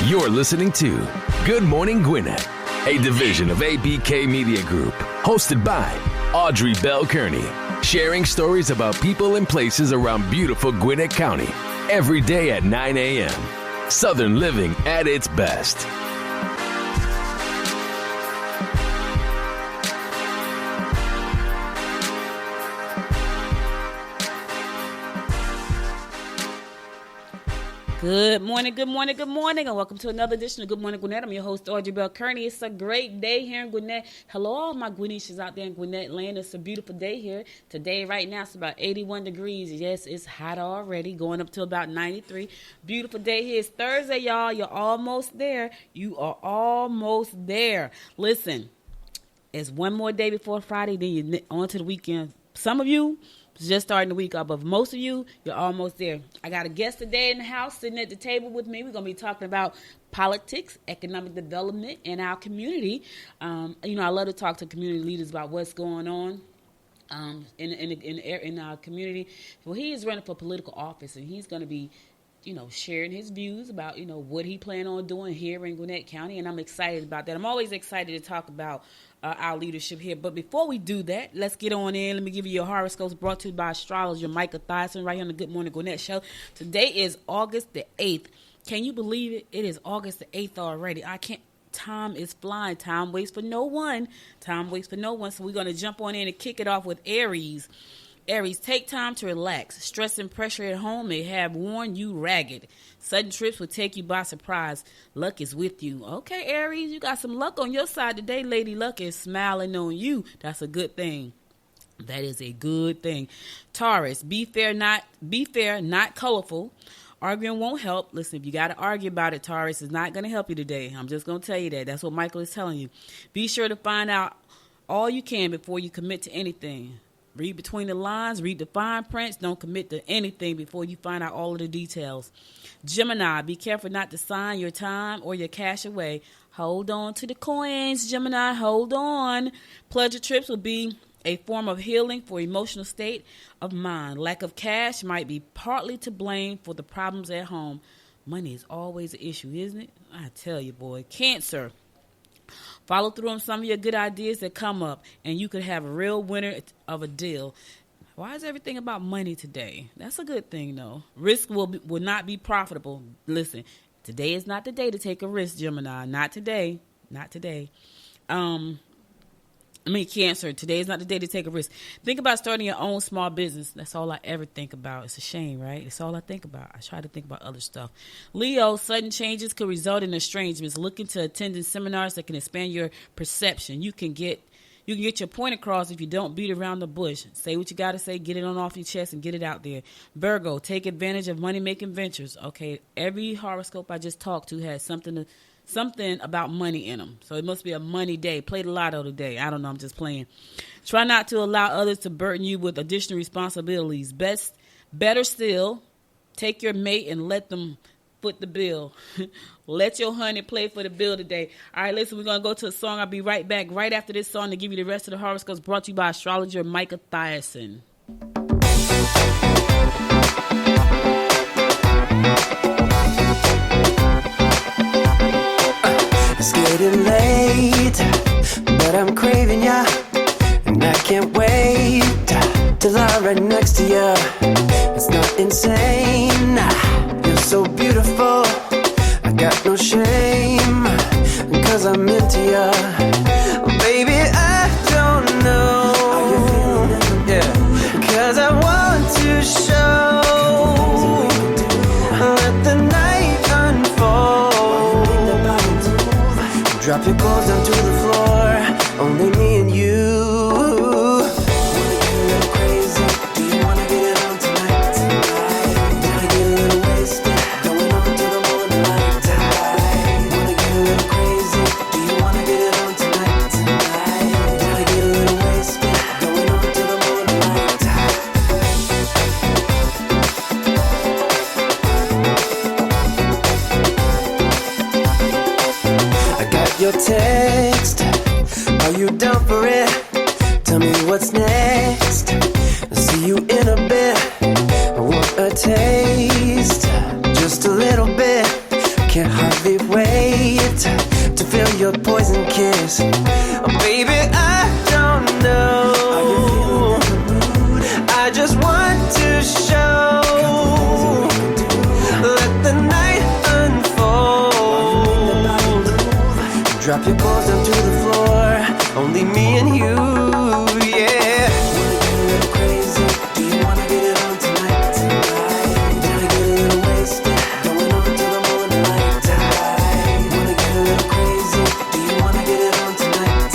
You're listening to Good Morning Gwinnett, a division of ABK Media Group, hosted by Audrey Bell Kearney, sharing stories about people and places around beautiful Gwinnett County every day at 9 a.m. Southern living at its best. Good morning, good morning, good morning, and welcome to another edition of Good Morning Gwinnett. I'm your host, Audrey Bell Kearney. It's a great day here in Gwinnett. Hello, all my Gwinnetians out there in Gwinnett land. It's a beautiful day here. Today, right now, it's about 81 degrees. Yes, it's hot already, going up to about 93. Beautiful day here. It's Thursday, y'all. You're almost there. You are almost there. Listen, it's one more day before Friday, then you're on to the weekend. Some of you, just starting the week up, but most of you, you're almost there. I got a guest today in the house sitting at the table with me. We're going to be talking about politics, economic development in our community. I love to talk to community leaders about what's going on in our community. Well, he is running for political office, and he's going to be sharing his views about, what he plans on doing here in Gwinnett County, and I'm excited about that. I'm always excited to talk about our leadership here. But before we do that, let's get on in. Let me give you your horoscopes brought to you by astrologer Micah Thyssen right here on the Good Morning Gwinnett show. Today is August the 8th. Can you believe it? It is August the 8th already. I can't. Time is flying. Time waits for no one. Time waits for no one. So we're going to jump on in and kick it off with Aries. Aries, take time to relax. Stress and pressure at home may have worn you ragged. Sudden trips will take you by surprise. Luck is with you. Okay, Aries, you got some luck on your side today. Lady Luck is smiling on you. That's a good thing. That is a good thing. Taurus, be fair, not colorful. Arguing won't help. Listen, if you got to argue about it, Taurus, is not going to help you today. I'm just going to tell you that. That's what Michael is telling you. Be sure to find out all you can before you commit to anything. Read between the lines, read the fine prints. Don't commit to anything before you find out all of the details. Gemini, be careful not to sign your time or your cash away. Hold on to the coins, Gemini. Hold on. Pleasure trips will be a form of healing for emotional state of mind. Lack of cash might be partly to blame for the problems at home. Money is always an issue, isn't it? I tell you, boy. Cancer. Follow through on some of your good ideas that come up, and you could have a real winner of a deal. Why is everything about money today? That's a good thing, though. Risk will not be profitable. Listen, today is not the day to take a risk, Gemini. Not today. Not today. Cancer, today is not the day to take a risk. Think about starting your own small business. That's all I ever think about. It's a shame, right? It's all I think about. I try to think about other stuff. Leo, sudden changes could result in estrangements. Look into attending seminars that can expand your perception. You can get your point across if you don't beat around the bush. Say what you got to say, get it on off your chest, and get it out there. Virgo, take advantage of money-making ventures. Okay, every horoscope I just talked to has something about money in them. So it must be a money day. Play the lotto today. I don't know. I'm just playing. Try not to allow others to burden you with additional responsibilities. Better still, take your mate and let them foot the bill. Let your honey play for the bill today. All right, listen, we're going to go to a song. I'll be right back right after this song to give you the rest of the horoscopes brought to you by astrologer Micah Thyssen. It's getting late, but I'm craving ya, and I can't wait to lie right next to ya. It's not insane, you're so beautiful, I got no shame, cause I'm into ya. Baby, I don't know how you're feeling, yeah, cause I want to show, let the night unfold. Drop your clothes down to the floor, only me and you. Wanna get a little crazy? Do you wanna get it on tonight? Wanna get a little wasted? Going on to the morning light. Wanna get a little crazy? Do you wanna get it on tonight? Wanna get a little wasted? Going on to the morning light. I got your text, are you down for it? Tell me what's next. See you in a bit. I want a taste, just a little bit. can't hardly wait to feel your poison kiss. Oh, baby, I don't know. I just want to show. Let the night unfold. Drop your clothes down to the floor. Only me and you, yeah. Wanna get a little crazy? Do you wanna get it on tonight? Wanna get a little wasted? Going on till the morning light. Wanna get a little crazy? Do you wanna get it on tonight?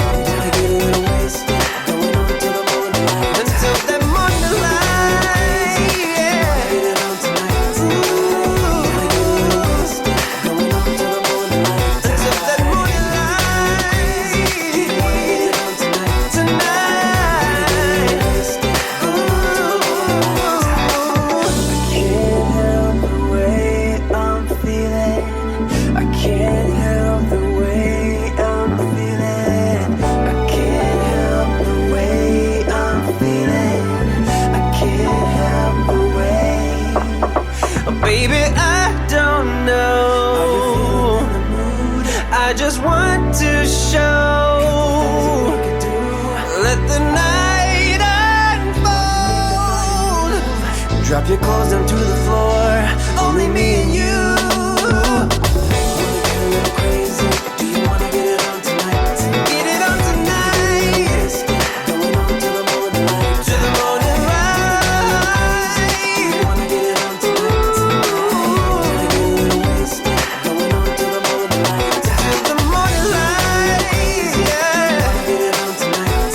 Wanna get a little wasted? Going on till the morning light. Until that morning light, yeah. Wanna get it on tonight? Wanna get a little wasted? Going on till the morning light. Until that morning light, do you wanna get it on tonight? Tonight, I can't help the way I'm feeling. I can't help the way I'm feeling. I can't help the way. Oh, baby, I don't know. I just want to show. Let the night unfold. Drop your clothes down to the floor. Only me and you. Wanna get a little crazy? Do you wanna get it on tonight? Get it on tonight. Going on till the morning light. To the morning light. Do you wanna get it on tonight? Wanna get a little wasted? Going on till the morning light. To the morning light, yeah. Wanna get it on tonight?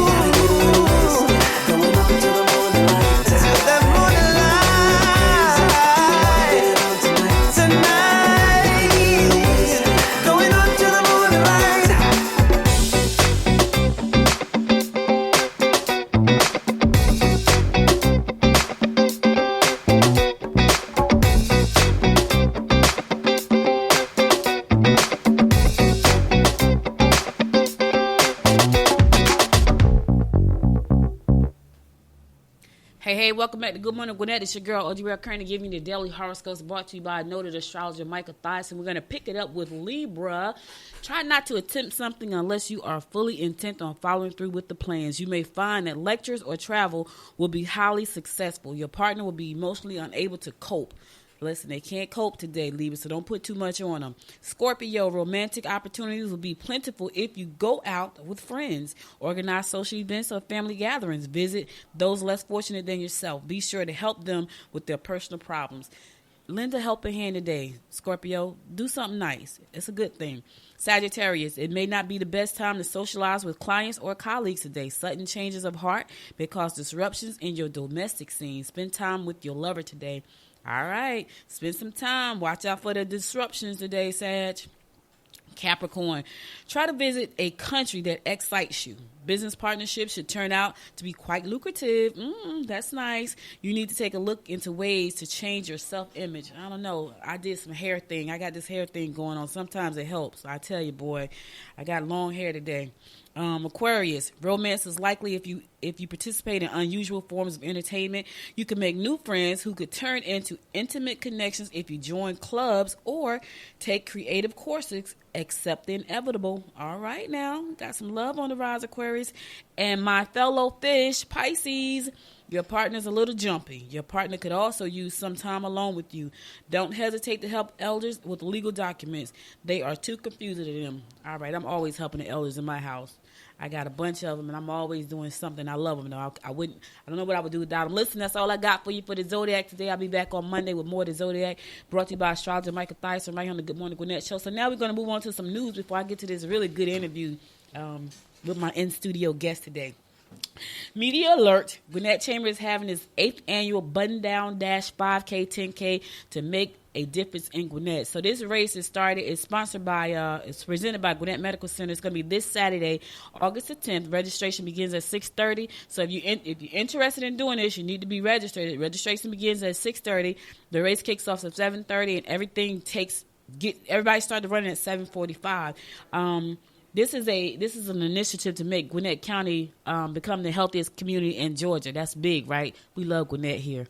Wanna get a little wasted? Going on till the morning light. To that morning light. Get it on tonight. Tonight. Going on till the morning light. Hey, welcome back to Good Morning Gwinnett. It's your girl, Derrick, currently giving you the daily horoscopes brought to you by noted astrologer Michael Thyssen. We're going to pick it up with Libra. Try not to attempt something unless you are fully intent on following through with the plans. You may find that lectures or travel will be highly successful. Your partner will be emotionally unable to cope. Listen, they can't cope today, Libra, so don't put too much on them. Scorpio, romantic opportunities will be plentiful if you go out with friends, organize social events or family gatherings, visit those less fortunate than yourself. Be sure to help them with their personal problems. Lend a helping hand today, Scorpio. Do something nice. It's a good thing. Sagittarius, it may not be the best time to socialize with clients or colleagues today. Sudden changes of heart may cause disruptions in your domestic scene. Spend time with your lover today. All right, spend some time. Watch out for the disruptions today, Sag. Capricorn, try to visit a country that excites you. Business partnerships should turn out to be quite lucrative. That's nice. You need to take a look into ways to change your self-image. I don't know. I did some hair thing. I got this hair thing going on. Sometimes it helps. I tell you, boy, I got long hair today. Aquarius, romance is likely if you participate in unusual forms of entertainment. You can make new friends who could turn into intimate connections if you join clubs or take creative courses. Accept the inevitable. All right, now got some love on the rise, Aquarius. And my fellow fish, Pisces, your partner's a little jumpy. Your partner could also use some time alone with you. Don't hesitate to help elders with legal documents. They are too confusing to them. All right, I'm always helping the elders in my house. I got a bunch of them, and I'm always doing something. I love them, though. I don't know what I would do without them. Listen, that's all I got for you for the Zodiac today. I'll be back on Monday with more of the Zodiac, brought to you by astrologer Michael Thyssen right here on the Good Morning Gwinnett show. So now we're going to move on to some news before I get to this really good interview with my in-studio guest today. Media alert, Gwinnett Chamber is having its 8th annual button-down dash 5K, 10K to make a difference in Gwinnett. So this race is sponsored by, it's presented by Gwinnett Medical Center. It's going to be this Saturday, August the 10th. Registration begins at 6:30. So if you're interested in doing this, you need to be registered. Registration begins at 6:30. The race kicks off at 7:30, and everybody started running at 7:45. This is an initiative to make Gwinnett County become the healthiest community in Georgia. That's big, right? We love Gwinnett here.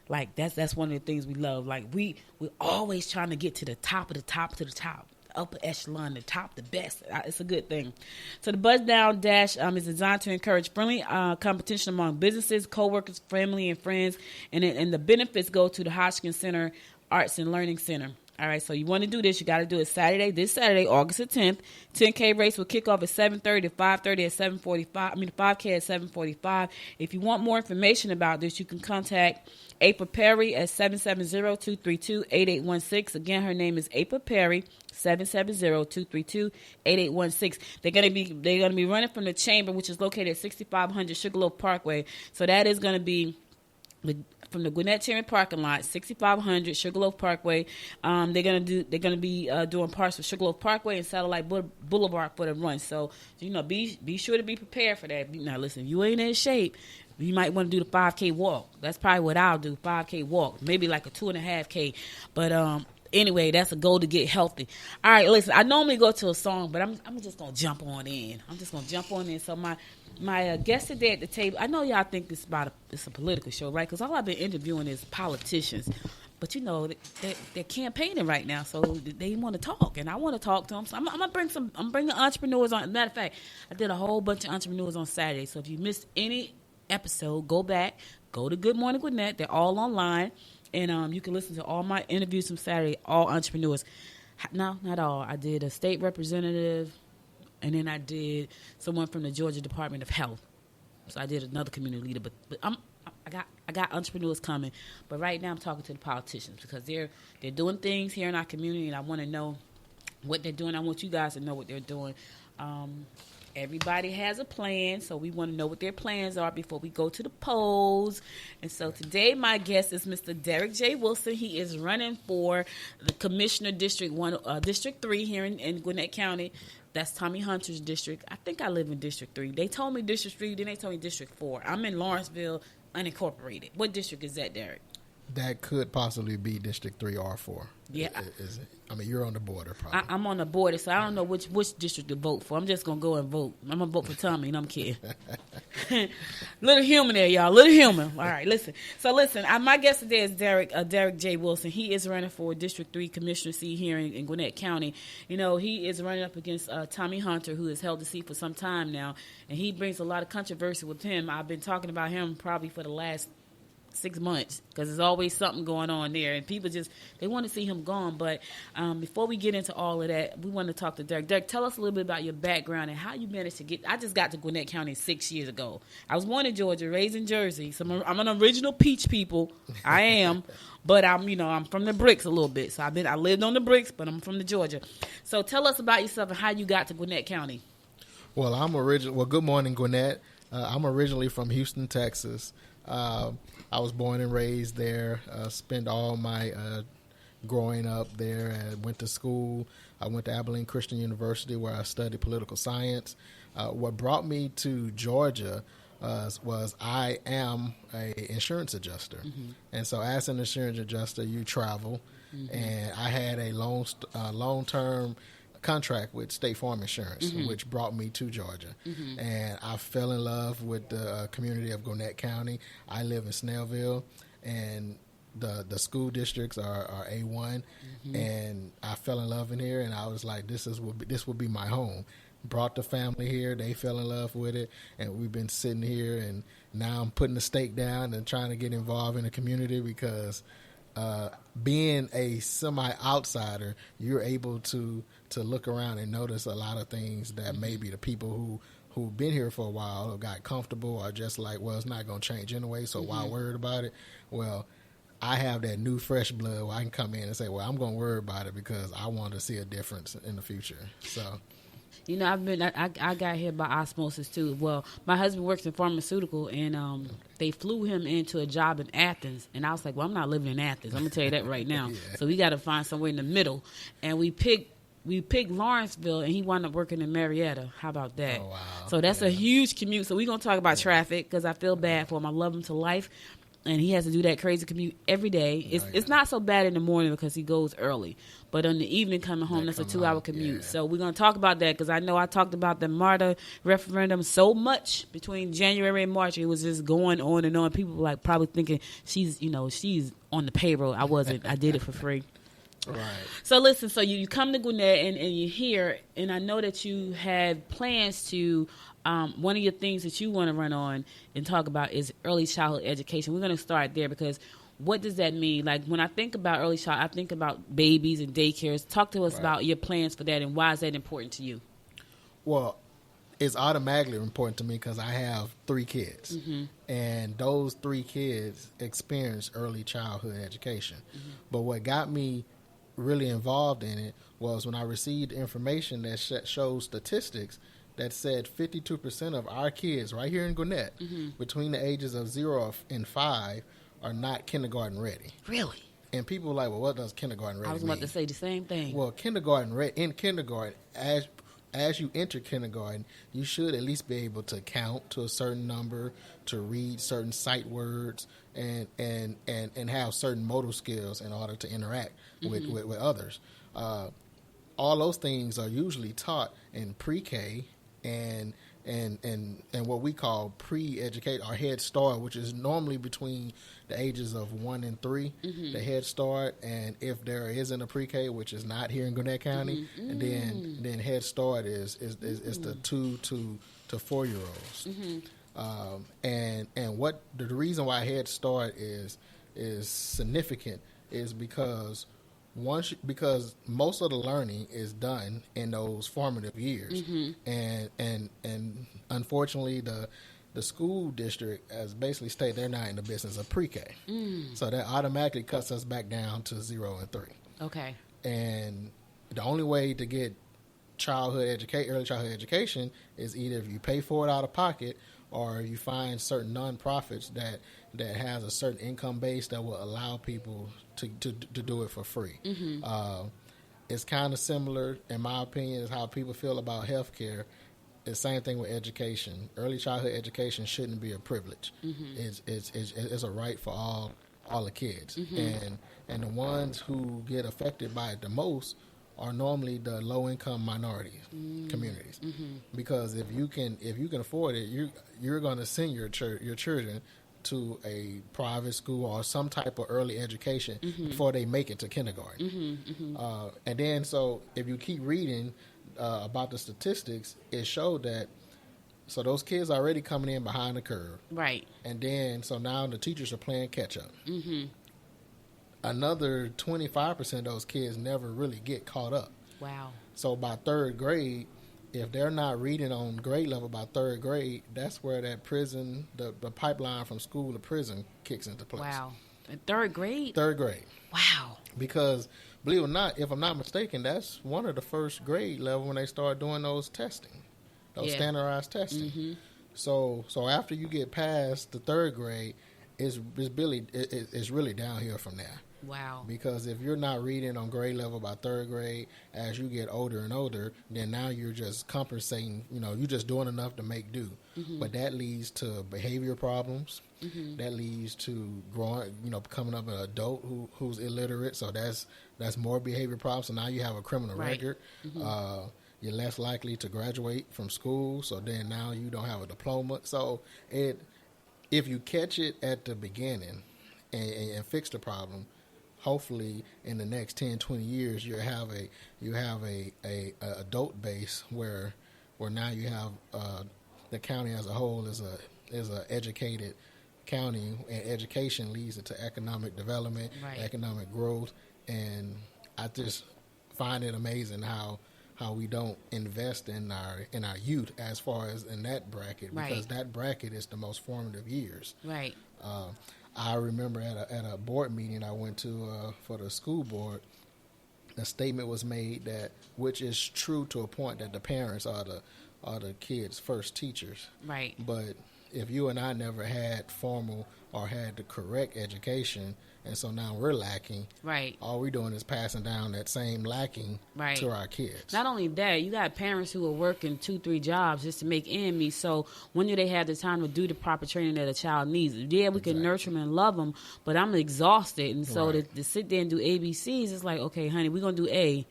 Like that's one of the things we love. Like we're always trying to get to the top of the top to the top, upper echelon, the top, the best. It's a good thing. So the Buzz Down Dash is designed to encourage friendly competition among businesses, coworkers, family, and friends, and the benefits go to the Hodgkin Center Arts and Learning Center. All right, so you want to do this, you got to do it this Saturday, August the 10th. 10K race will kick off at 7:30, 5:30 at 7:45. 5K at 7:45. If you want more information about this, you can contact April Perry at 770-232-8816. Again, her name is April Perry, 770-232-8816. They're gonna be running from the chamber, which is located at 6500 Sugarloaf Parkway. So that is gonna be from the Gwinnett Chairman parking lot, 6500 Sugarloaf Parkway. They're gonna be doing parts of Sugarloaf Parkway and Satellite Boulevard for the run. So be sure to be prepared for that. Now listen, if you ain't in shape, you might want to do the 5K walk. That's probably what I'll do, 5K walk, maybe like a 2.5K. But anyway, that's a goal to get healthy. All right, listen, I normally go to a song, but I'm just gonna jump on in. So my guest today at the table, I know y'all think it's a political show, right? Because all I've been interviewing is politicians. But, they're campaigning right now, so they want to talk, and I want to talk to them. So I'm bringing entrepreneurs on. Matter of fact, I did a whole bunch of entrepreneurs on Saturday. So if you missed any episode, go to Good Morning Gwinnett. They're all online, and you can listen to all my interviews from Saturday, all entrepreneurs. No, not all. I did a state representative, and then I did someone from the Georgia Department of Health. So I did another community leader, but I got entrepreneurs coming. But right now I'm talking to the politicians because they're doing things here in our community, and I want to know what they're doing. I want you guys to know what they're doing. Everybody has a plan, so we want to know what their plans are before we go to the polls. And so today my guest is Mr. Derrick J. Wilson. He is running for the Commissioner District 3 here in Gwinnett County. That's Tommy Hunter's district. I think I live in District 3. They told me District 3, then they told me District 4. I'm in Lawrenceville, unincorporated. What district is that, Derrick? That could possibly be District 3 or 4. Yeah. Is it? I mean, you're on the border, probably. I'm on the border, so I don't know which district to vote for. I'm just going to go and vote. I'm going to vote for Tommy, and I'm kidding. Little human there, y'all. Little human. All right, listen. So, my guest today is Derrick J. Wilson. He is running for District 3 Commissioner seat here in Gwinnett County. He is running up against Tommy Hunter, who has held the seat for some time now, and he brings a lot of controversy with him. I've been talking about him probably for the last 6 months because there's always something going on there, and people they want to see him gone. But before we get into all of that, we want to talk to Derrick. Derrick, tell us a little bit about your background and how you managed to get. I just got to Gwinnett County 6 years ago. I was born in Georgia, raised in Jersey, so I'm an original peach people. I am, but I'm from the bricks a little bit. So I lived on the bricks, but I'm from the Georgia. So tell us about yourself and how you got to Gwinnett County. Well, good morning, Gwinnett. I'm originally from Houston, Texas. I was born and raised there, spent all my growing up there, and went to school. I went to Abilene Christian University where I studied political science. What brought me to Georgia was I am an insurance adjuster. Mm-hmm. And so as an insurance adjuster, you travel. Mm-hmm. And I had a long-term contract with State Farm Insurance, mm-hmm. which brought me to Georgia. Mm-hmm. And I fell in love with the community of Gwinnett County. I live in Snellville, and the school districts are A1. Mm-hmm. And I fell in love in here, and I was like, this will be my home. Brought the family here. They fell in love with it, and we've been sitting here, and now I'm putting the stake down and trying to get involved in the community because being a semi-outsider, you're able to look around and notice a lot of things that maybe the people who've been here for a while have got comfortable or just like, well, it's not going to change anyway, so mm-hmm. why worry about it? Well, I have that new fresh blood where I can come in and say, well, I'm going to worry about it because I want to see a difference in the future. So, I got here by osmosis too. Well, my husband works in pharmaceutical, and they flew him into a job in Athens, and I was like, well, I'm not living in Athens. I'm gonna tell you that right now. Yeah. So we got to find somewhere in the middle, and we picked Lawrenceville, and he wound up working in Marietta. How about that? Oh, wow. So that's a huge commute. So we're gonna talk about traffic because I feel bad for him. I love him to life. and he has to do that crazy commute every day. It's not so bad in the morning because he goes early, but in the evening coming home, that's a 2-hour commute. So we're going to talk about that because I know I talked about the MARTA referendum so much between January and March. It was just going on and on. People were like probably thinking she's on the payroll. I wasn't. I did it for free. Right. So listen, so you come to Gwinnett and you're here, and I know that you have plans to, one of your things that you want to run on and talk about is early childhood education. We're going to start there because what does that mean? Like when I think about early child, I think about babies and daycares. Talk to us about your plans for that and why is that important to you? Well, it's automatically important to me because I have 3 kids, and those 3 kids experience early childhood education. But what got me really involved in it was when I received information that shows statistics that said 52% of our kids right here in Gwinnett between the ages of 0 and 5 are not kindergarten ready. Really? And people are like, well, what does kindergarten ready mean? I was about to say the same thing. Well, in kindergarten, as you enter kindergarten, you should at least be able to count to a certain number, to read certain sight words, and have certain motor skills in order to interact with others. All those things are usually taught in pre-K and what we call pre-educate or Head Start, which is normally between the ages of 1 and 3, the Head Start, and if there isn't a pre-K, which is not here in Gwinnett County, and then Head Start is the 2 to 4 year olds. And what the reason why Head Start is significant is because most of the learning is done in those formative years, and unfortunately the school district has basically stated they're not in the business of pre-K, so that automatically cuts us back down to 0 and 3. Okay. And the only way to get early childhood education is either if you pay for it out of pocket or you find certain nonprofits that has a certain income base that will allow people to do it for free. It's kind of similar, in my opinion, is how people feel about healthcare. The same thing with education. Early childhood education shouldn't be a privilege. It's a right for all the kids, and the ones who get affected by it the most are normally the low income minority communities, because if you can afford it, you're going to send your children to a private school or some type of early education before they make it to kindergarten. And then, so if you keep reading about the statistics, it showed that so those kids are already coming in behind the curve, right? And then so now the teachers are playing catch up. Another 25% of those kids never really get caught up. Wow. So by 3rd grade, if they're not reading on grade level by 3rd grade, that's where that prison, the pipeline from school to prison kicks into place. Wow. In 3rd grade? 3rd grade. Wow. Because, believe it or not, if I'm not mistaken, that's one of the first grade level when they start doing those testing, standardized testing. So after you get past the 3rd grade, it's really downhill from there. Wow. Because if you're not reading on grade level by 3rd grade, as you get older and older, then now you're just compensating, you're just doing enough to make do. But that leads to behavior problems. That leads to growing, becoming up an adult who's illiterate. So that's more behavior problems. So now you have a criminal record. You're less likely to graduate from school. So then now you don't have a diploma. So if you catch it at the beginning and fix the problem, hopefully in the next 10, 20 years you have a adult base where now you have the county as a whole is a educated county, and education leads to economic development, economic growth, and I just find it amazing how we don't invest in our youth as far as in that bracket, because that bracket is the most formative years. Right. I remember at a board meeting I went to for the school board, a statement was made that, which is true to a point, that the parents are the kids' first teachers. Right. But if you and I never had formal or had the correct education, and so now we're lacking. Right. All we're doing is passing down that same lacking to our kids. Not only that, you got parents who are working 2-3 jobs just to make ends meet. So when do they have the time to do the proper training that a child needs? Yeah, we can nurture them and love them, but I'm exhausted, and so to sit there and do ABCs, it's like, okay, honey, we're gonna do A.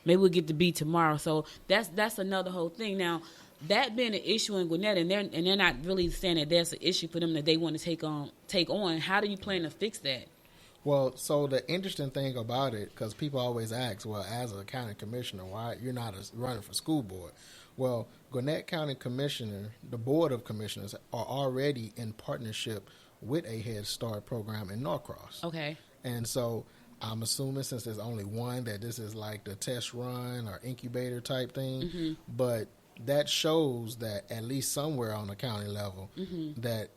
Maybe we'll get to B tomorrow. So that's another whole thing. Now, that being an issue in Gwinnett, and they're not really saying that that's an issue for them that they want to take on. How do you plan to fix that? Well, so the interesting thing about it, because people always ask, well, as a county commissioner, why you're not running for school board? Well, Gwinnett County Commissioner, the Board of Commissioners, are already in partnership with a Head Start program in Norcross. Okay. And so I'm assuming, since there's only one, that this is like the test run or incubator type thing. But that shows that at least somewhere on the county level that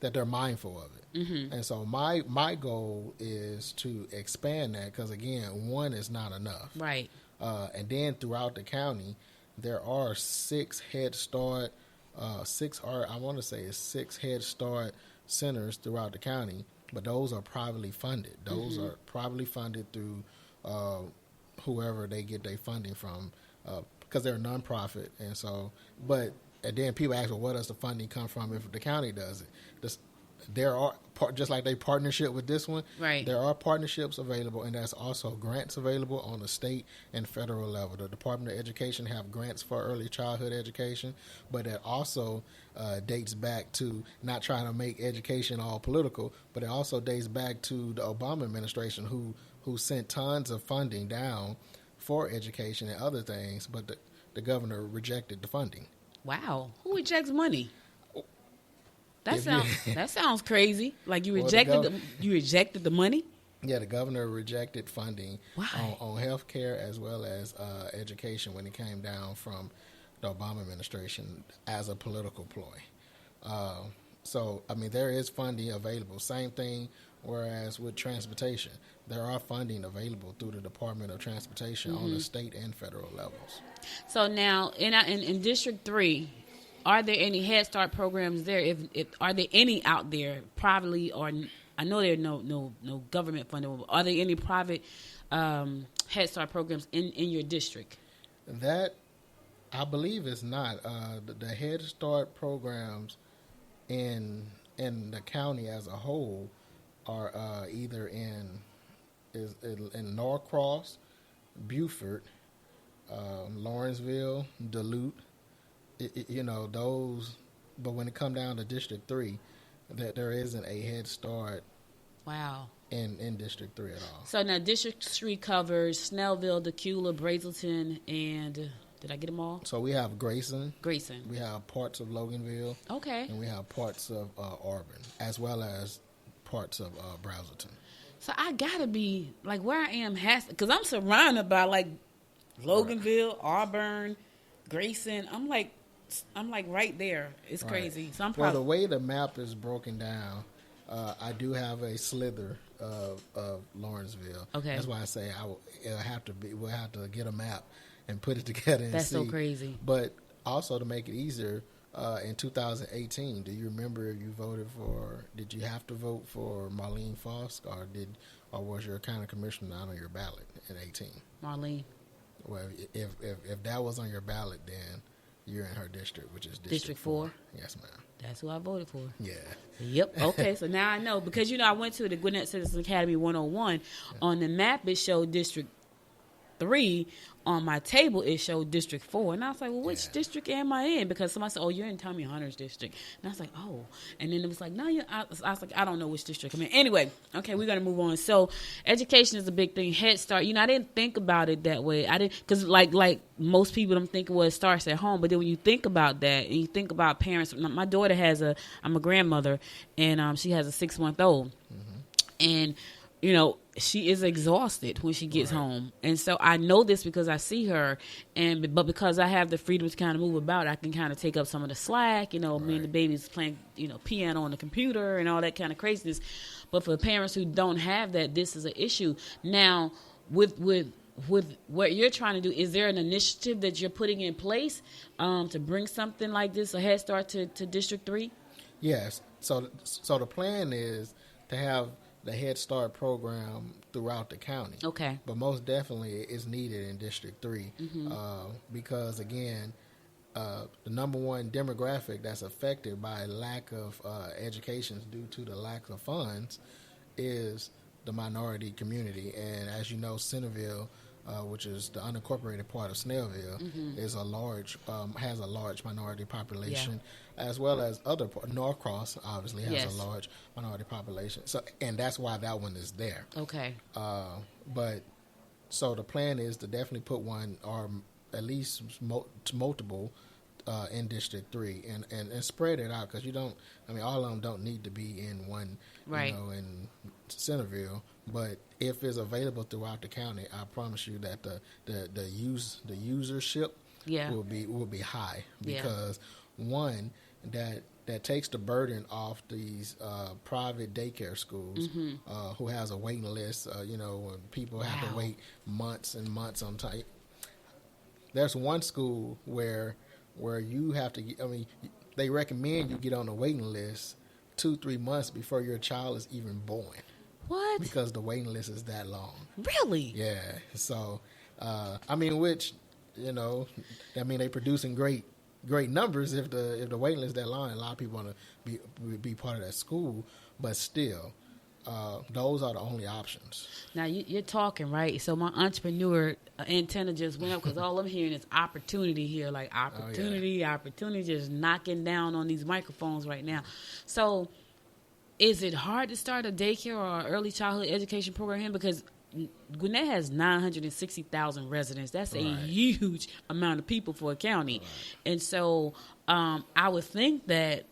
that they're mindful of it. And so my goal is to expand that, because again, one is not enough. Right. And then throughout the county, there are 6 Head Start, six Head Start centers throughout the county, but those are privately funded. Those are privately funded through whoever they get their funding from, because they're a nonprofit. And so, and then people ask, well, where does the funding come from if the county does it? There are, just like they partnership with this one, there are partnerships available, and there's also grants available on the state and federal level. The Department of Education have grants for early childhood education, but that also dates back to, not trying to make education all political, but it also dates back to the Obama administration, who sent tons of funding down for education and other things, but the governor rejected the funding. Wow. Who rejects money? That sounds crazy. Like you rejected the money? Yeah, the governor rejected funding on health care as well as education when it came down from the Obama administration as a political ploy. So, I mean, there is funding available. Same thing, whereas with transportation, there are funding available through the Department of Transportation on the state and federal levels. So now, in District 3, are there any Head Start programs there? If are there any out there privately, or I know there are no government funding. Are there any private Head Start programs in your district? That I believe is not. The Head Start programs in the county as a whole are either in Norcross, Beaufort, Lawrenceville, Duluth. Those, but when it come down to District 3, that there isn't a Head Start. Wow. In District 3 at all. So now District 3 covers Snellville, Decula, Brazelton, and did I get them all? So we have Grayson. We have parts of Loganville. Okay. And we have parts of Auburn, as well as parts of Brazelton. So I gotta be like where I am because I'm surrounded by like Loganville, Auburn, Grayson. I'm like right there. It's crazy. So I'm well, the way the map is broken down, I do have a slither of Lawrenceville. Okay. That's why I say we'll have to get a map and put it together and That's see. So crazy. But also to make it easier, in 2018, do you remember did you have to vote for Marlene Fosk, or was your county commissioner not on your ballot in 18? Marlene. Well, if that was on your ballot, then you're in her district, which is District 4. Yes, ma'am. That's who I voted for. Yeah. Yep. Okay, so now I know. Because, I went to the Gwinnett Citizens Academy 101. Yeah. On the map, it showed District 3. On my table, it showed District 4. And I was like, well, which district am I in? Because somebody said, oh, you're in Tommy Hunter's district. And I was like, oh. And then it was like, no, I was like, I don't know which district I'm in. Anyway, okay, we're going to move on. So education is a big thing. Head Start, I didn't think about it that way. I didn't, because like most people, I'm thinking, well, it starts at home. But then when you think about that, and you think about parents, my daughter I'm a grandmother, and she has a 6-month-old. And she is exhausted when she gets home. And so I know this because I see her, but because I have the freedom to kind of move about, I can kind of take up some of the slack, me and the baby's playing, piano on the computer and all that kind of craziness. But for parents who don't have that, this is an issue. Now, with what you're trying to do, is there an initiative that you're putting in place to bring something like this, a Head Start to District 3? Yes. So the plan is to have the Head Start program throughout the county. Okay. But most definitely it's needed in District 3 because, again, the number one demographic that's affected by lack of education due to the lack of funds is the minority community. And as you know, Centerville, which is the unincorporated part of Snellville, is has a large minority population, as well as Norcross obviously has a large minority population. So, and that's why that one is there. Okay. But so the plan is to definitely put one or at least multiple in District 3 and spread it out, because all of them don't need to be in one, right, in Centerville. But if it's available throughout the county, I promise you that the usership will be high, because one, that takes the burden off these private daycare schools who has a waiting list. When people have to wait months and months on time. There's one school where you have to get, they recommend you get on the waiting list 2-3 months before your child is even born. What? Because the waiting list is that long. Really? Yeah. So, they're producing great numbers if the waiting list is that long. A lot of people want to be part of that school, but still, those are the only options. Now, you're talking, right? So my entrepreneur antenna just went up, because all I'm hearing is opportunity here, like opportunity, just knocking down on these microphones right now. So is it hard to start a daycare or early childhood education program here? Because Gwinnett has 960,000 residents. That's a huge amount of people for a county. Right. And so I would think that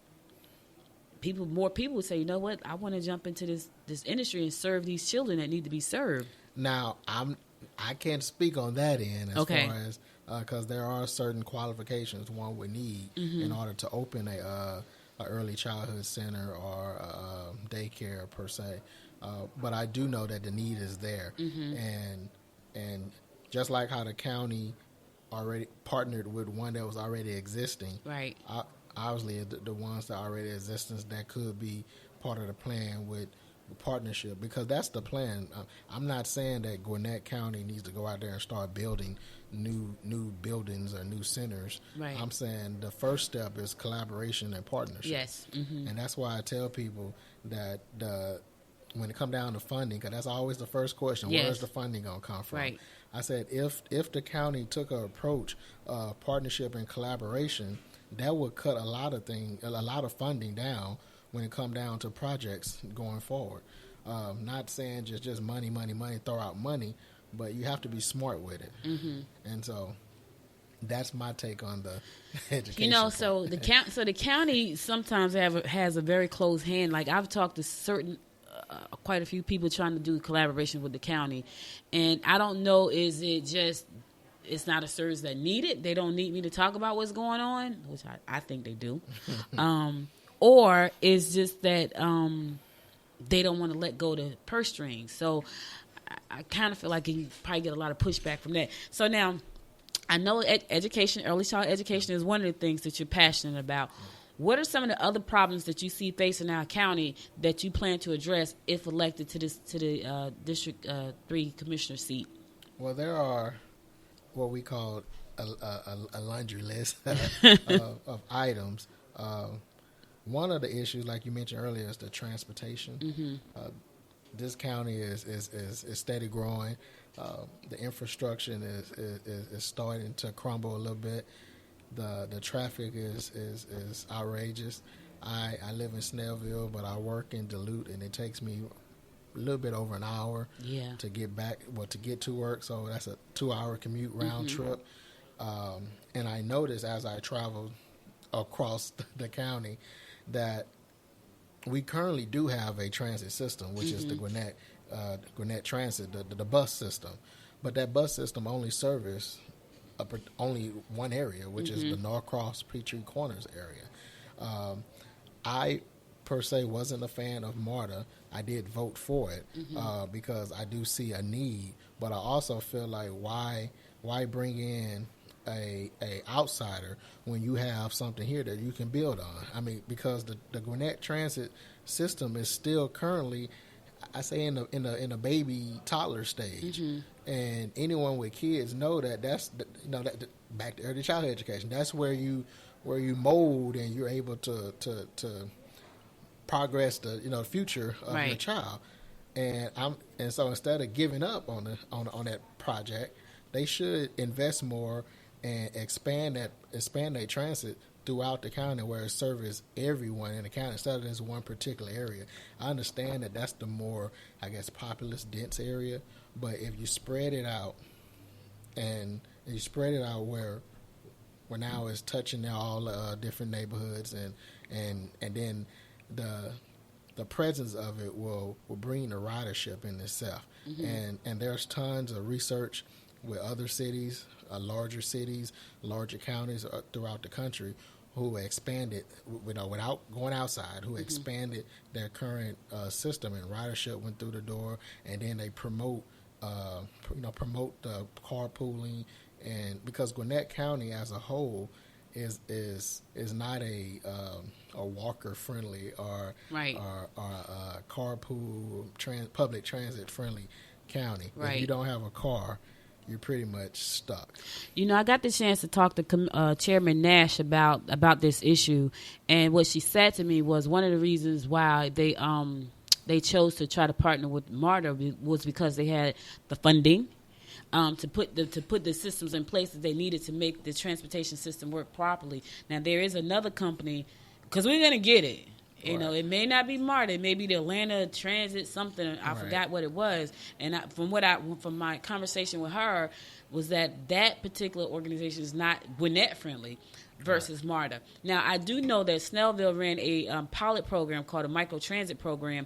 more people would say, you know what, I want to jump into this industry and serve these children that need to be served. Now, I can't speak on that end as far as, because there are certain qualifications one would need in order to open a early childhood center or a daycare per se. But I do know that the need is there. And just like how the county already partnered with one that was already existing, right? Obviously, the ones that are already existence, that could be part of the plan with partnership, because that's the plan. I'm not saying that Gwinnett County needs to go out there and start building new buildings or new centers. Right. I'm saying the first step is collaboration and partnership. Yes. And that's why I tell people that when it come down to funding, because that's always the first question, where's the funding going to come from? Right. I said if the county took an approach of partnership and collaboration, that would cut a lot of funding down when it come down to projects going forward. Not saying just money, throw out money, but you have to be smart with it. And so that's my take on the education. So the county sometimes has a very close hand. Like, I've talked to quite a few people trying to do collaboration with the county, and I don't know, is it just it's not a service that need it? They don't need me to talk about what's going on, which I think they do. Or it's just that they don't want to let go the purse strings. So I kind of feel like you probably get a lot of pushback from that. So now, I know education, early childhood education, is one of the things that you're passionate about. What are some of the other problems that you see facing our county that you plan to address if elected to the District 3 Commissioner seat? Well, there are what we call a laundry list of items. One of the issues, like you mentioned earlier, is the transportation. This county is steady growing. The infrastructure is starting to crumble a little bit. The traffic is outrageous. I live in Snellville, but I work in Duluth, and it takes me a little bit over an hour to get to work. So that's a 2-hour commute round trip. And I noticed as I traveled across the county that we currently do have a transit system, which is the Gwinnett Transit, the bus system. But that bus system only service only one area, which is the Norcross Peachtree Corners area. I per se wasn't a fan of MARTA. I did vote for it because I do see a need, but I also feel like why bring in a outsider when you have something here that you can build on. I mean, because the Gwinnett Transit system is still currently, I say, in a baby toddler stage, and anyone with kids know that that's that back to early childhood education. That's where you mold and you're able to progress the future of your child. And so instead of giving up on that project, they should invest more and expand their transit throughout the county where it serves everyone in the county instead of this one particular area. I understand that that's the more, I guess, populous, dense area, but if you spread it out where now it's touching all different neighborhoods and then the presence of it will bring the ridership in itself. And there's tons of research with other cities, larger counties throughout the country who expanded, without going outside, who expanded their current system, and ridership went through the door, and then they promote the carpooling, and because Gwinnett County as a whole is not a walker friendly or carpool public transit friendly county. Right. If you don't have a car, you're pretty much stuck. I got the chance to talk to Chairman Nash about this issue, and what she said to me was one of the reasons why they chose to try to partner with MARTA was because they had the funding to put the systems in place that they needed to make the transportation system work properly. Now there is another company, because we're going to get it. It may not be MARTA, it may be the Atlanta Transit something. I forgot what it was. And from my conversation with her was that particular organization is not Gwinnett friendly versus MARTA. Now I do know that Snellville ran a pilot program called a micro transit program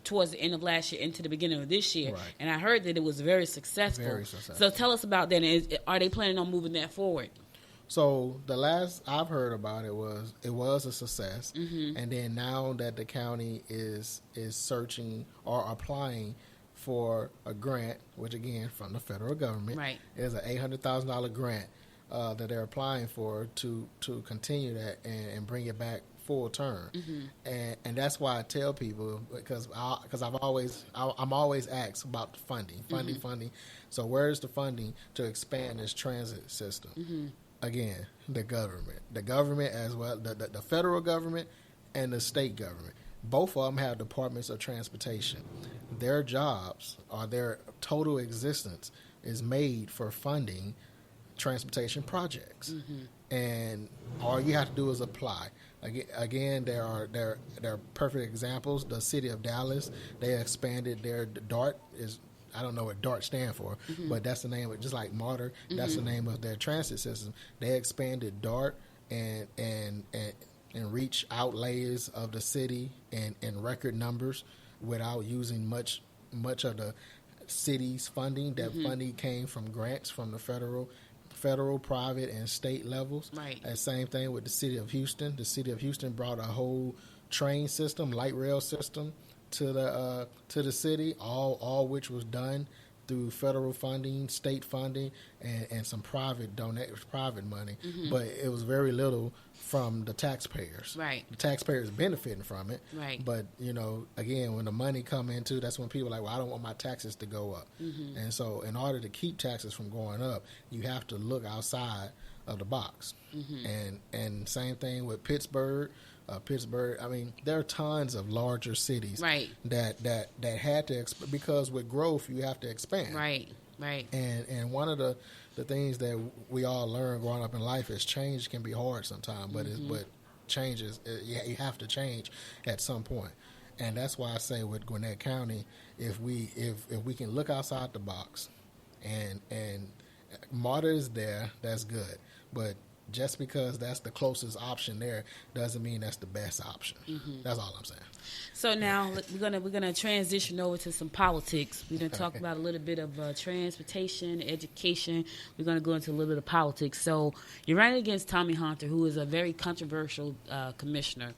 towards the end of last year into the beginning of this year, and I heard that it was very successful. Very successful. So tell us about that. Are they planning on moving that forward? So the last I've heard about it was a success, and then now that the county is searching or applying for a grant, which again from the federal government, is an $800,000 grant that they're applying for to continue that and bring it back full term, and that's why I tell people, because I'm always asked about funding. So where's the funding to expand this transit system? Again, the government as well, the federal government and the state government. Both of them have departments of transportation. Their jobs or their total existence is made for funding transportation projects, and all you have to do is apply. Again, there are perfect examples. The city of Dallas, they expanded their DART is. I don't know what DART stand for, but that's the name of it. Just like MARTA, that's the name of their transit system. They expanded DART and reach outlays of the city in record numbers without using much of the city's funding. That funding came from grants from the federal, private, and state levels. And same thing with the city of Houston. The city of Houston brought a whole train system, light rail system, to the city, all which was done through federal funding, state funding, and some private money. But it was very little from the taxpayers. The taxpayers benefiting from it. But again, when the money come into, that's when people are like, well, I don't want my taxes to go up. And so in order to keep taxes from going up, you have to look outside of the box. And same thing with Pittsburgh. I mean, there are tons of larger cities that had to because with growth you have to expand. And one of the things that we all learn growing up in life is change can be hard sometimes, but change is you have to change at some point. And that's why I say with Gwinnett County, if we can look outside the box, and MARTA is there, that's good, but just because that's the closest option there doesn't mean that's the best option. That's all I'm saying. So now we're gonna transition over to some politics. We're gonna talk about a little bit of transportation, education. We're gonna go into a little bit of politics. So you're running against Tommy Hunter, who is a very controversial commissioner.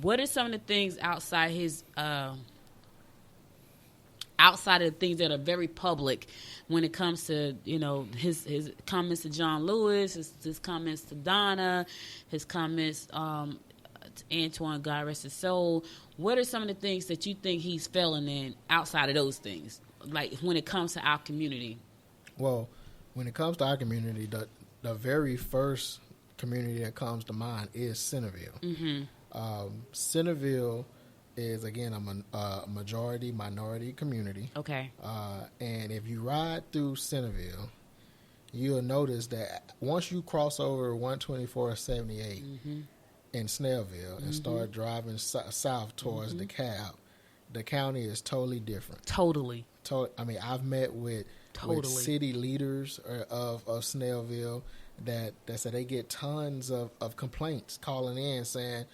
What are some of the things outside outside of the things that are very public when it comes to, his comments to John Lewis, his comments to Donna, his comments to Antoine, God rest his soul. What are some of the things that you think he's failing in outside of those things, like when it comes to our community? Well, when it comes to our community, the very first community that comes to mind is Centerville. Mm-hmm. Centerville is, again, a minority community. Okay. And if you ride through Centerville, you'll notice that once you cross over 124-78 in Snellville and start driving south towards DeKalb, the county is totally different. Totally. I mean, I've met with city leaders of Snellville that said they get tons of complaints calling in saying,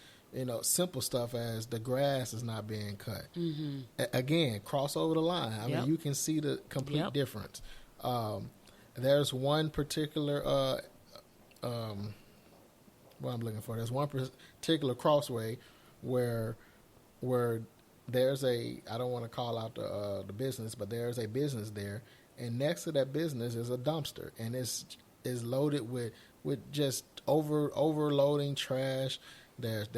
simple stuff as the grass is not being cut. Mm-hmm. Again, cross over the line. I mean, you can see the complete difference. There's one particular, what I'm looking for. There's one particular crossway where there's I don't want to call out the business, but there's a business there, and next to that business is a dumpster, and it's loaded with just overloading trash. There's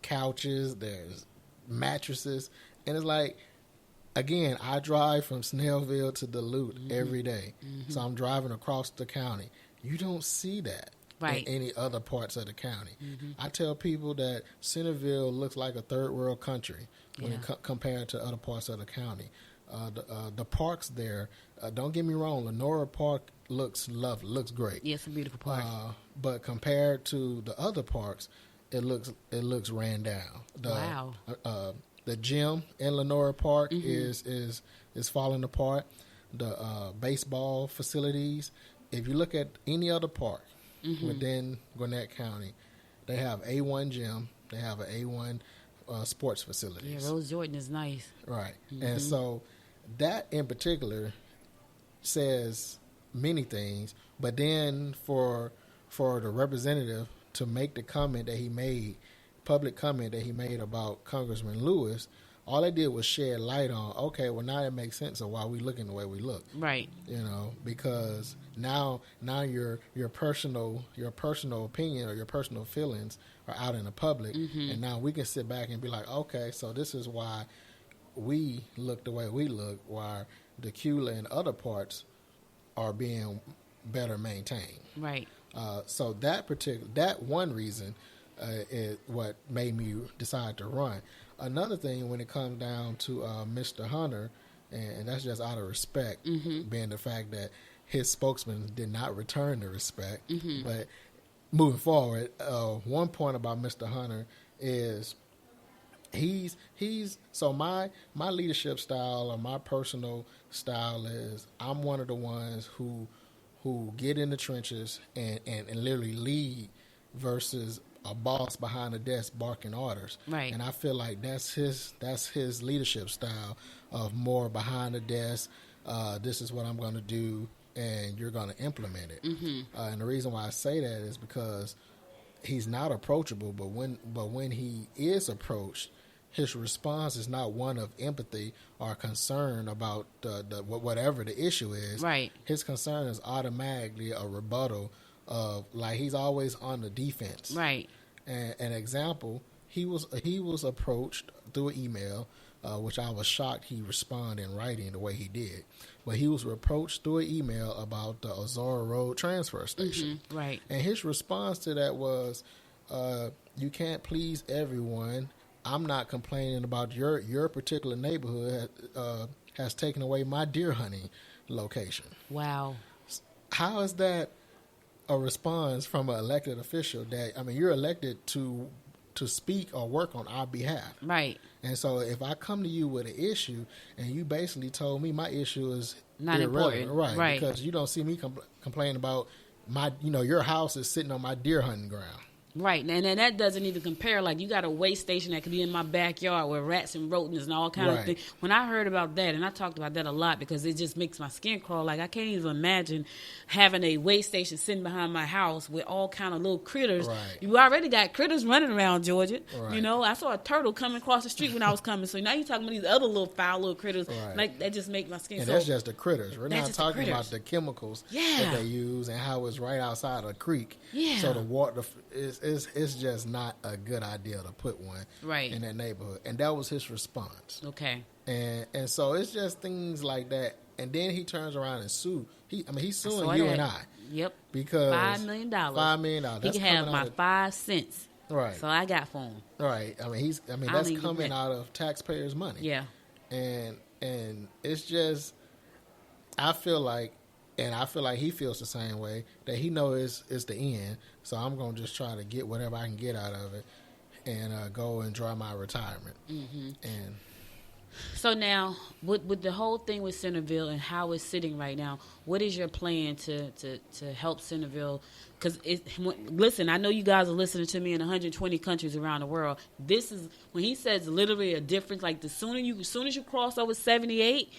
couches, there's mattresses, and it's like, again, I drive from Snellville to Duluth every day, so I'm driving across the county. You don't see that in any other parts of the county. I tell people that Centerville looks like a third world country when compared to other parts of the county. The parks there, don't get me wrong, Lenora Park looks lovely, looks great. Yeah, it's a beautiful park. But compared to the other parks, it looks ran down. Wow. The gym in Lenora Park is falling apart. The baseball facilities. If you look at any other park within Gwinnett County, they have A1 gym. They have an A1 sports facilities. Yeah, Rose Jordan is nice. Right. And so that in particular says many things, but then for the representative to make the comment that he made, public comment that he made about Congressman Lewis, all they did was shed light on, okay, well, now it makes sense of why we looking the way we look. Right. Because now your personal opinion or your personal feelings are out in the public, and now we can sit back and be like, okay, so this is why we look the way we look, while the Decula and other parts are being better maintained. Right. So that one reason is what made me decide to run. Another thing, when it comes down to Mr. Hunter, and that's just out of respect, being the fact that his spokesman did not return the respect. But moving forward, one point about Mr. Hunter is he's so my leadership style or my personal style is I'm one of the ones who get in the trenches and literally lead versus a boss behind the desk barking orders. Right. And I feel like that's his leadership style of more behind the desk. This is what I'm going to do, and you're going to implement it. And the reason why I say that is because he's not approachable, but when he is approached, his response is not one of empathy or concern about whatever the issue is. Right. His concern is automatically a rebuttal of, like, he's always on the defense. Right. And an example, he was approached through an email, which I was shocked he responded in writing the way he did. But he was approached through an email about the Azora Road transfer station. Right. And his response to that was, you can't please everyone. I'm not complaining about your particular neighborhood has taken away my deer hunting location. Wow. How is that a response from an elected official? That, I mean, you're elected to speak or work on our behalf. Right. And so if I come to you with an issue and you basically told me my issue is not irrelevant, important. right? Because you don't see me complain about your house is sitting on my deer hunting ground. Right, and then that doesn't even compare. Like, you got a waste station that could be in my backyard with rats and rodents and all kind of things. When I heard about that, and I talked about that a lot because it just makes my skin crawl. Like, I can't even imagine having a waste station sitting behind my house with all kind of little critters. Right. You already got critters running around Georgia. Right. You know, I saw a turtle coming across the street when I was coming. So now you're talking about these other little foul little critters. Right. Like, that just make my skin. And so, that's just the critters. We're not just the talking critters. about the chemicals Yeah. that they use and how it's right outside a creek. Yeah. So the water is just not a good idea to put one Right. in that neighborhood. And that was his response. Okay. And so it's just things like that. And then he turns around and sue. He's saw suing you that. and I. Yep. Because $5 million. $5 million. He That's can have coming my out of, 5 cents. right. So I got for him. Right. That's don't even coming admit. out of taxpayers' money. Yeah. And it's just, I feel like he feels the same way, that he knows it's the end. So I'm going to just try to get whatever I can get out of it and go and draw my retirement. Mm-hmm. And so now, with the whole thing with Centerville and how it's sitting right now, what is your plan to help Centerville? Because listen, I know you guys are listening to me in 120 countries around the world. This is when he says literally a difference. Like as soon as you cross over 78,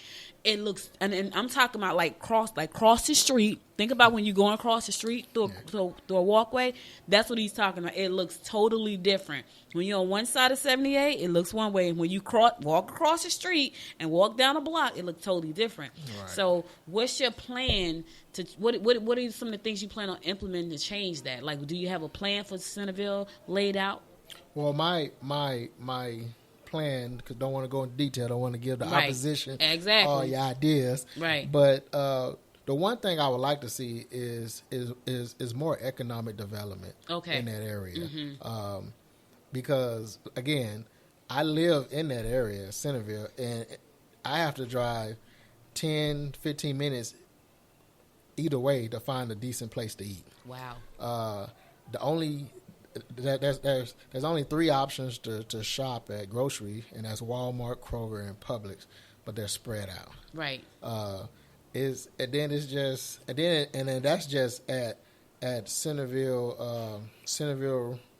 it looks, and I'm talking about like cross the street. Think about when you're going across the street through a walkway. That's what he's talking about. It looks totally different. When you're on one side of 78, it looks one way. And when you walk across the street and walk down a block, it looks totally different. Right. So what's your plan to, what are some of the things you plan on implementing to change that? Like, do you have a plan for Centerville laid out? well, my plan, because don't want to go into detail, don't want to give the opposition all your ideas. Right. But the one thing I would like to see is more economic development in that area. Mm-hmm. Because, again, I live in that area, Centerville, and I have to drive 10, 15 minutes either way to find a decent place to eat. Wow. There's only 3 options to shop at grocery, and that's Walmart, Kroger, and Publix, but they're spread out. Right. Then that's just at Centerville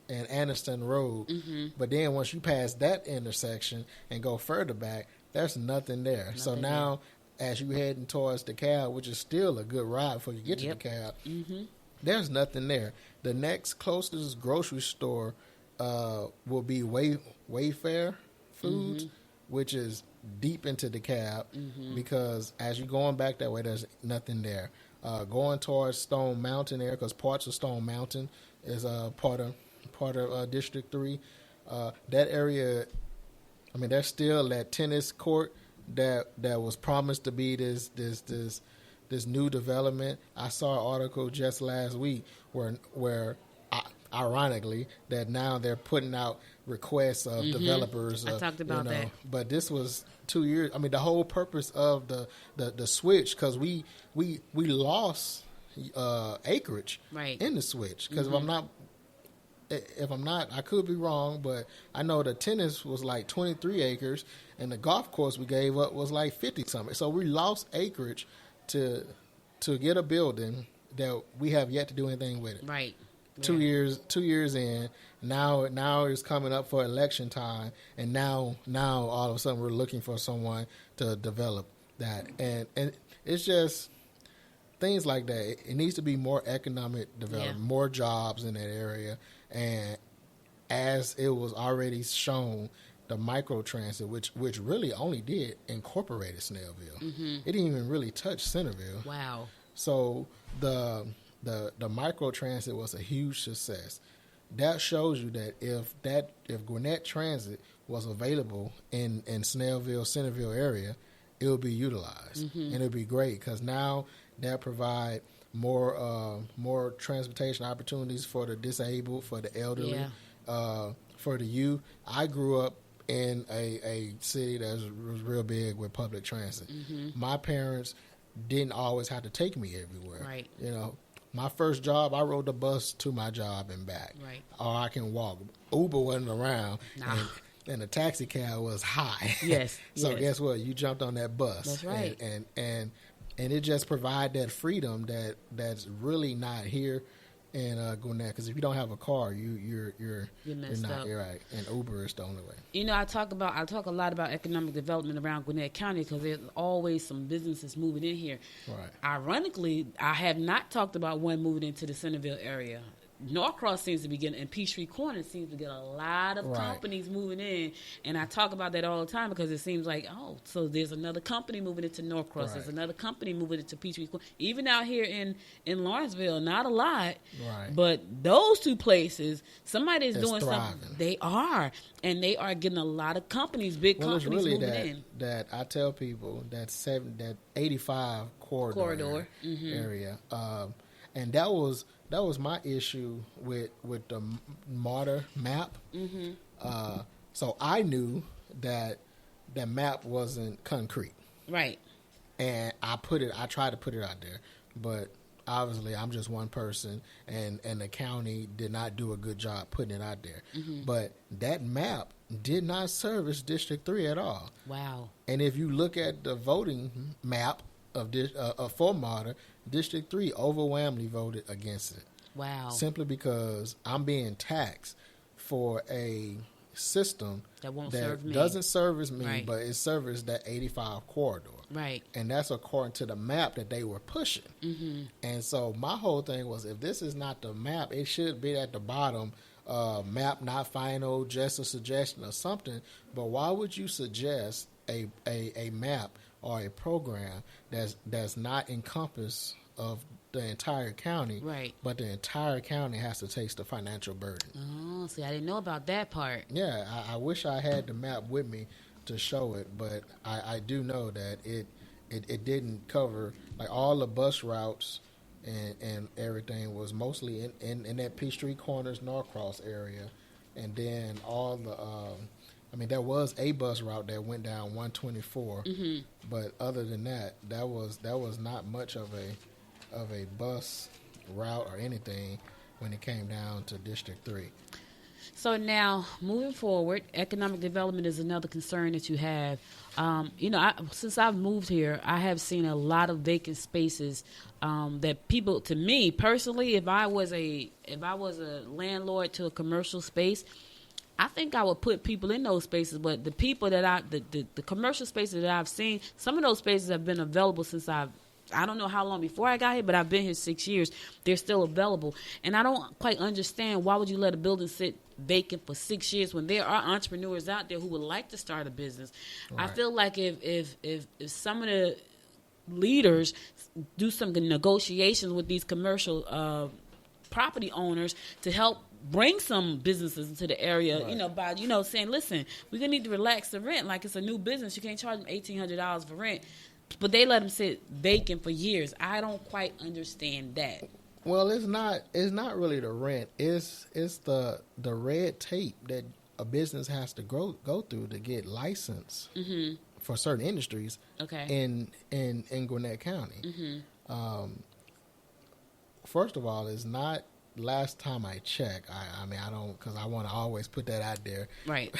and Anniston Road. Mm-hmm. But then once you pass that intersection and go further back, there's nothing there. So now, as you heading towards DeKalb, which is still a good ride before you get to DeKalb, mm-hmm. there's nothing there. The next closest grocery store will be Wayfair Foods, mm-hmm. which is deep into DeKalb, mm-hmm. because as you're going back that way, there's nothing there. Going towards Stone Mountain area, because parts of Stone Mountain is part of District 3. That area, there's still that tennis court that was promised to be this new development. I saw an article just last week where ironically, that now they're putting out requests of mm-hmm. developers. I talked about that. But this was 2 years. The whole purpose of the switch, because we lost acreage in the switch. Because mm-hmm. if I'm not, I could be wrong, but I know the tennis was like 23 acres, and the golf course we gave up was like 50 something. So we lost acreage to get a building that we have yet to do anything with it. Right. Yeah. 2 years in, now it's coming up for election time, and now all of a sudden we're looking for someone to develop that, and it's just things like that. It needs to be more economic development, more jobs in that area, and as it was already shown, the microtransit, which really only did incorporated Snellville. Mm-hmm. It didn't even really touch Centerville. Wow. So the microtransit was a huge success. That shows you that if Gwinnett Transit was available in Snellville, Centerville area, it would be utilized, mm-hmm. and it would be great, because now that provide more transportation opportunities for the disabled, for the elderly, for the youth. I grew up in a city that was real big with public transit. Mm-hmm. My parents didn't always have to take me everywhere. Right. My first job, I rode the bus to my job and back. Right. Or I can walk. Uber wasn't around. Nah. And the taxi cab was high. Yes. So guess what? You jumped on that bus. That's right. And it just provide that freedom that's really not here in Gwinnett, because if you don't have a car, you're messed not up. you're right, and Uber is the only way. You know, I talk a lot about economic development around Gwinnett County because there's always some businesses moving in here. Right. Ironically, I have not talked about one moving into the Centerville area. Norcross seems to be getting, and Peachtree Corner seems to get a lot of companies moving in, and I talk about that all the time because it seems like, oh, so there's another company moving into Norcross, there's another company moving into Peachtree Corner, even out here in Lawrenceville, not a lot, but those two places, somebody's doing thriving. something. They are, and they are getting a lot of companies, big companies it's really moving in. That I tell people that 85 corridor area, and that was my issue with the MARTA map. So I knew that the map wasn't concrete. Right. And I tried to put it out there, but obviously I'm just one person, and the county did not do a good job putting it out there. But that map did not service District 3 at all. Wow. And if you look at the voting map of for MARTA, District 3 overwhelmingly voted against it. Wow. Simply because I'm being taxed for a system that doesn't service me, but it services that 85 corridor. Right. And that's according to the map that they were pushing. And so my whole thing was, if this is not the map, it should be at the bottom, map not final, just a suggestion or something. But why would you suggest a map or a program that's not encompass of the entire county, but the entire county has to take the financial burden? Oh, see, I didn't know about that part. Yeah, I wish I had the map with me to show it, but I do know that it didn't cover, like, all the bus routes and everything was mostly in that Peachtree Corners, Norcross area, and then all the there was a bus route that went down 124, but other than that was not much of a bus route or anything when it came down to District 3. So now, moving forward, economic development is another concern that you have. Since I've moved here, I have seen a lot of vacant spaces that people, to me personally, if I was a landlord to a commercial space, I think I would put people in those spaces. But the people that the commercial spaces that I've seen, some of those spaces have been available since I don't know how long before I got here, but I've been here 6 years. They're still available. And I don't quite understand, why would you let a building sit vacant for 6 years when there are entrepreneurs out there who would like to start a business? I feel like if some of the leaders do some negotiations with these commercial property owners to help bring some businesses into the area, by saying, listen, we're going to need to relax the rent. Like, it's a new business. You can't charge them $1,800 for rent. But they let them sit vacant for years. I don't quite understand that. Well, it's not really the rent. It's the red tape that a business has to go through to get licensed for certain industries. In Gwinnett County. First of all, it's not. Last time I checked, I don't, because I want to always put that out there. Right.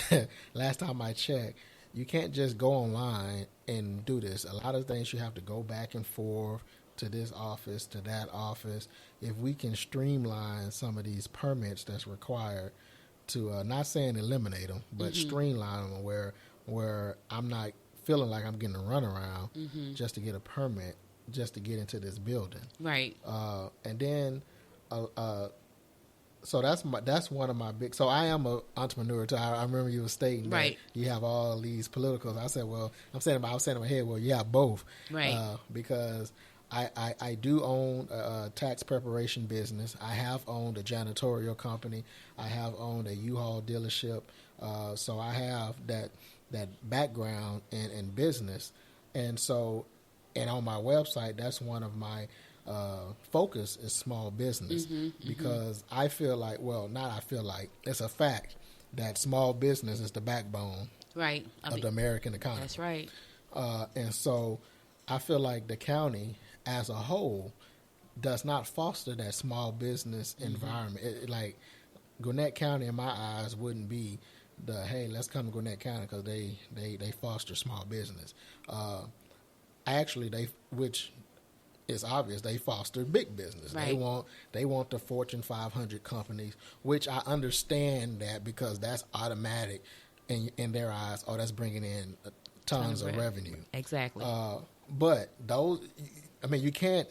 Last time I checked, you can't just go online and do this. A lot of things you have to go back and forth to this office, to that office. If we can streamline some of these permits that's required to, not saying eliminate them, but streamline them where I'm not feeling like I'm getting a runaround just to get a permit, just to get into this building. Right. And then... so that's one of my big. So I am an entrepreneur too. I remember you were stating that you have all these politicals. I said, well, I was saying in my head, well, yeah, both, right? Because I do own a tax preparation business. I have owned a janitorial company. I have owned a U-Haul dealership. So I have that background in business, and on my website, that's one of my focus is small business because I feel like, it's a fact that small business is the backbone of the American economy. That's right. And so I feel like the county as a whole does not foster that small business environment. Like Gwinnett County, in my eyes, wouldn't be hey, let's come to Gwinnett County because they foster small business. it's obvious they foster big business. Right. They want the Fortune 500 companies, which I understand that because that's automatic in their eyes. Oh, that's bringing in tons of revenue. Exactly. But those, I mean, you can't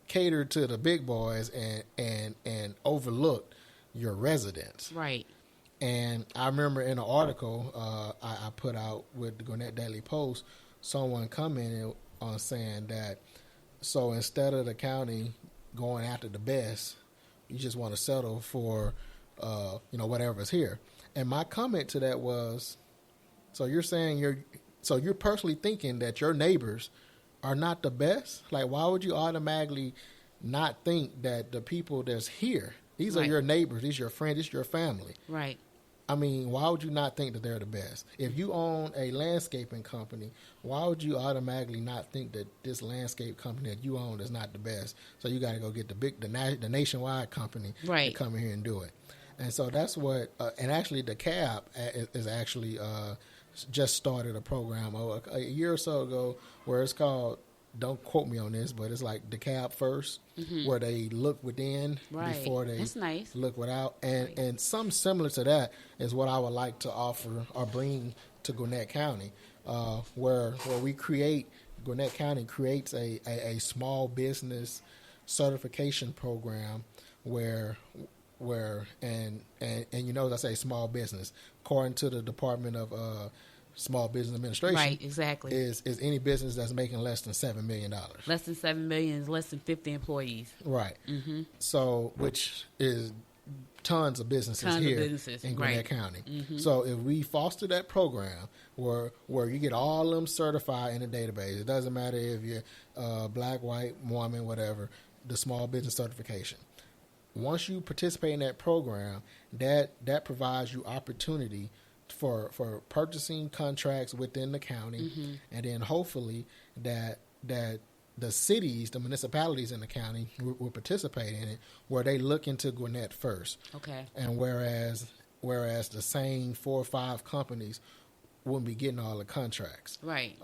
cater to the big boys and overlook your residents. Right. And I remember in an article I put out with the Gwinnett Daily Post, someone commented on saying that, so instead of the county going after the best, you just want to settle for, whatever's here. And my comment to that was, so you're saying you're personally thinking that your neighbors are not the best? Like, why would you automatically not think that the people that's here, these are your neighbors, these are your friends, this is your family? Right. I mean, why would you not think that they're the best? If you own a landscaping company, why would you automatically not think that this landscape company that you own is not the best? So you got to go get the nationwide company to come in here and do it. And so that's what, and actually the CAB is actually just started a program a year or so ago where it's called, don't quote me on this, but it's like the CAB first, where they look within before they look without. And something similar to that is what I would like to offer or bring to Gwinnett County, where Gwinnett County creates a small business certification program where and as I say, small business, according to the Department of Small Business Administration, right, exactly, is any business that's making less than $7 million. Less than $7 million is less than 50 employees. Right. Mm-hmm. So, which is tons of businesses in Gwinnett County. Mm-hmm. So, if we foster that program where you get all of them certified in a database, it doesn't matter if you're black, white, Mormon, whatever, the small business certification. Once you participate in that program, that provides you opportunity for purchasing contracts within the county, and then hopefully that the cities, the municipalities in the county will participate in it, where they look into Gwinnett first. Okay. And whereas the same 4 or 5 companies wouldn't be getting all the contracts. Right.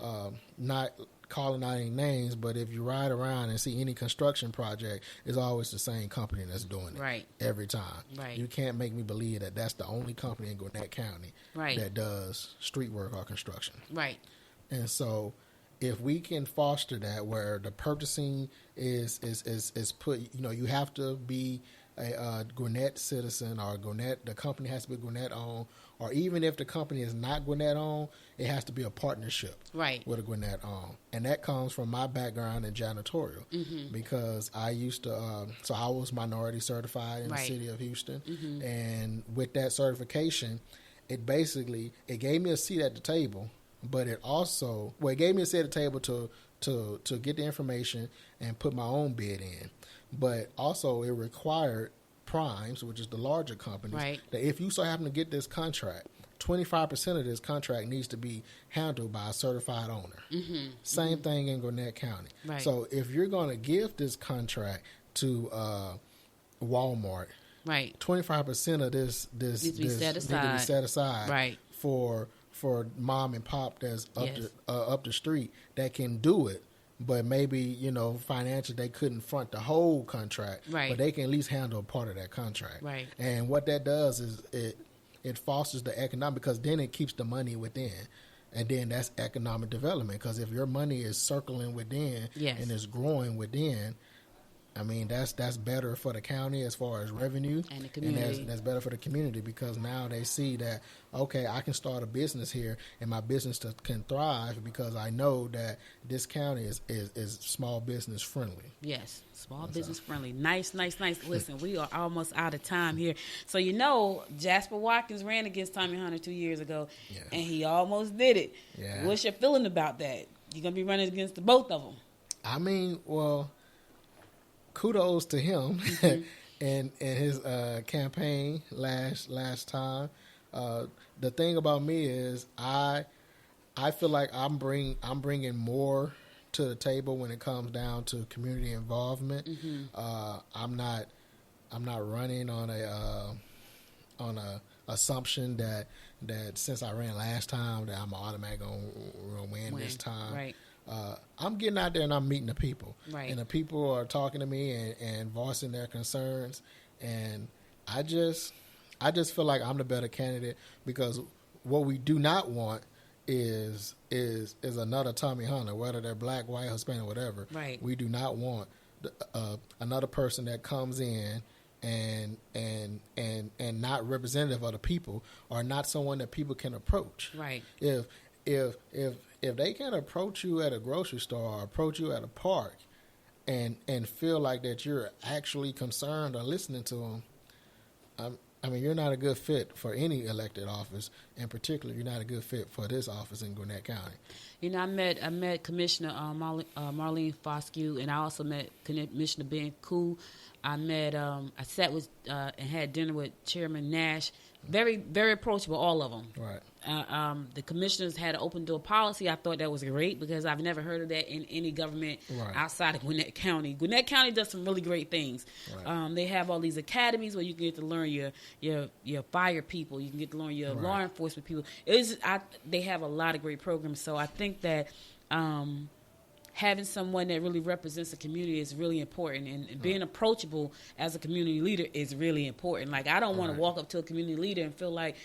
Not calling out any names, but if you ride around and see any construction project, it's always the same company that's doing it. Right. Every time. Right. You can't make me believe that that's the only company in Gwinnett County that does street work or construction. Right. And so if we can foster that, where the purchasing is put, you have to be a Gwinnett citizen, or the company has to be Gwinnett owned, or even if the company is not Gwinnett owned, it has to be a partnership with a Gwinnett owned. And that comes from my background in janitorial, because I used to, so I was minority certified in the city of Houston, and with that certification, it gave me a seat at the table, but it also, it gave me a seat at the table to get the information and put my own bid in. But also it required primes, which is the larger companies, that if you so happen to get this contract, 25% of this contract needs to be handled by a certified owner. Same thing in Gwinnett County. Right. So if you're going to give this contract to Walmart, 25% of this needs to be set aside for mom and pop that's up the street that can do it. But maybe, financially they couldn't front the whole contract, but they can at least handle part of that contract. Right. And what that does is it fosters the economic, because then it keeps the money within. And then that's economic development, because if your money is circling within and is growing within, I mean, that's better for the county as far as revenue, and the community. And that's better for the community, because now they see that, okay, I can start a business here, and my business can thrive because I know that this county is small business friendly. Yes, small business friendly. Nice. Listen, we are almost out of time here. So Jasper Watkins ran against Tommy Hunter 2 years ago, and he almost did it. Yeah. What's your feeling about that? You're gonna be running against the both of them. I mean, well, kudos to him and his campaign last time. The thing about me is I feel like I'm bringing more to the table when it comes down to community involvement. I'm not running on a assumption that since I ran last time that I'm automatically gonna win this time. Right. I'm getting out there and I'm meeting the people. Right. And the people are talking to me and voicing their concerns. And I just feel like I'm the better candidate, because what we do not want is another Tommy Hunter, whether they're black, white, Hispanic, whatever. Right. We do not want another person that comes in and not representative of the people, or not someone that people can approach. Right. If they can approach you at a grocery store or approach you at a park and feel like that you're actually concerned or listening to them, I mean, you're not a good fit for any elected office. In particular, you're not a good fit for this office in Gwinnett County. You know, I met Commissioner Marlene Foscue, and I also met Commissioner Ben Koo. I sat with and had dinner with Chairman Nash. Very, very approachable, all of them. Right. The commissioners had an open door policy. I thought that was great, because I've never heard of that in any government outside of Gwinnett County. Gwinnett County does some really great things. Right. They have all these academies where you can get to learn your fire people. You can get to learn your law enforcement people. They have a lot of great programs. So I think that having someone that really represents the community is really important, and being approachable as a community leader is really important. Like, I don't want to walk up to a community leader and feel like,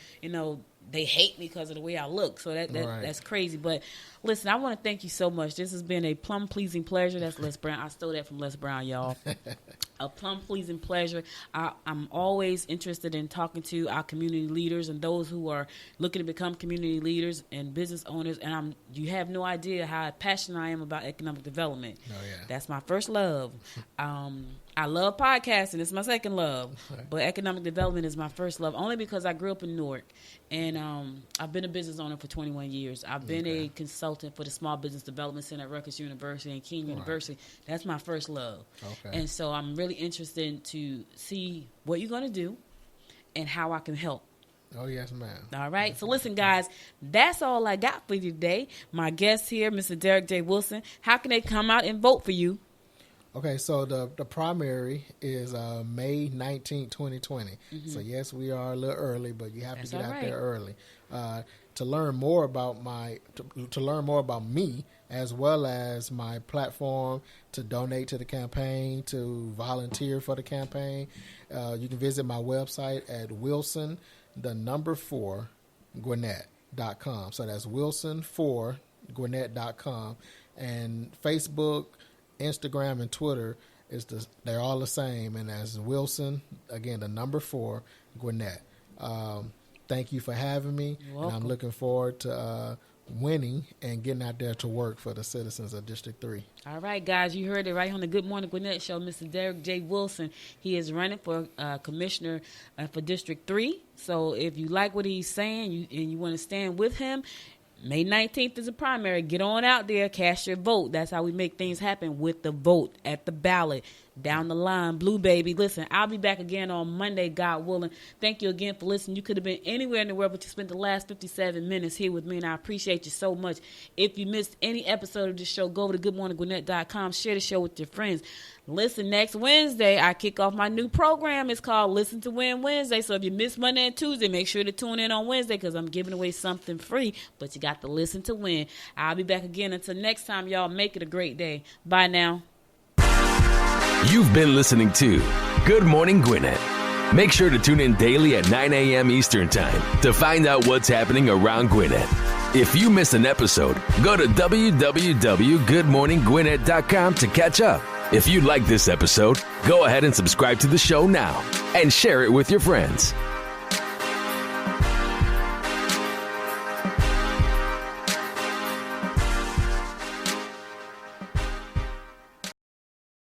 they hate me because of the way I look. So that's crazy. But listen, I want to thank you so much. This has been a plum-pleasing pleasure. That's Les Brown. I stole that from Les Brown, y'all. A plum-pleasing pleasure. I'm always interested in talking to our community leaders and those who are looking to become community leaders and business owners. And you have no idea how passionate I am about economic development. Oh, yeah. That's my first love. I love podcasting. It's my second love. But economic development is my first love, only because I grew up in Newark. And I've been a business owner for 21 years. I've been a consultant for the Small Business Development Center at Rutgers University and Keene University. That's my first love. Okay. And so I'm really interested to see what you're going to do and how I can help. Oh, yes, ma'am. All right. So listen, guys, that's all I got for you today. My guest here, Mr. Derrick J. Wilson. How can they come out and vote for you? Okay, so the primary is May 19, 2020. Mm-hmm. So, yes, we are a little early, but you have to get out there early. To learn more about to learn more about me, as well as my platform to donate to the campaign, to volunteer for the campaign, you can visit my website at Wilson4Gwinnett.com. So that's Wilson4Gwinnett.com. And Facebook, Instagram, and Twitter they're all the same, and as Wilson, again, the number 4 Gwinnett. Thank you for having me. And I'm looking forward to winning and getting out there to work for the citizens of District 3. All right, guys, you heard it right on the Good Morning Gwinnett show. Mr. Derrick J. Wilson, he is running for commissioner for District 3. So if you like what he's saying and you want to stand with him, May 19th is a primary. Get on out there, cast your vote. That's how we make things happen, with the vote at the ballot. Down the line, Blue Baby. Listen, I'll be back again on Monday, God willing. Thank you again for listening. You could have been anywhere in the world, but you spent the last 57 minutes here with me, and I appreciate you so much. If you missed any episode of this show, go over to goodmorninggwinnett.com. Share the show with your friends. Listen, next Wednesday, I kick off my new program. It's called Listen to Win Wednesday. So if you miss Monday and Tuesday, make sure to tune in on Wednesday, because I'm giving away something free, but you got to listen to win. I'll be back again. Until next time, y'all, make it a great day. Bye now. You've been listening to Good Morning Gwinnett. Make sure to tune in daily at 9 a.m. Eastern Time to find out what's happening around Gwinnett. If you miss an episode, go to www.goodmorninggwinnett.com to catch up. If you like this episode, go ahead and subscribe to the show now and share it with your friends.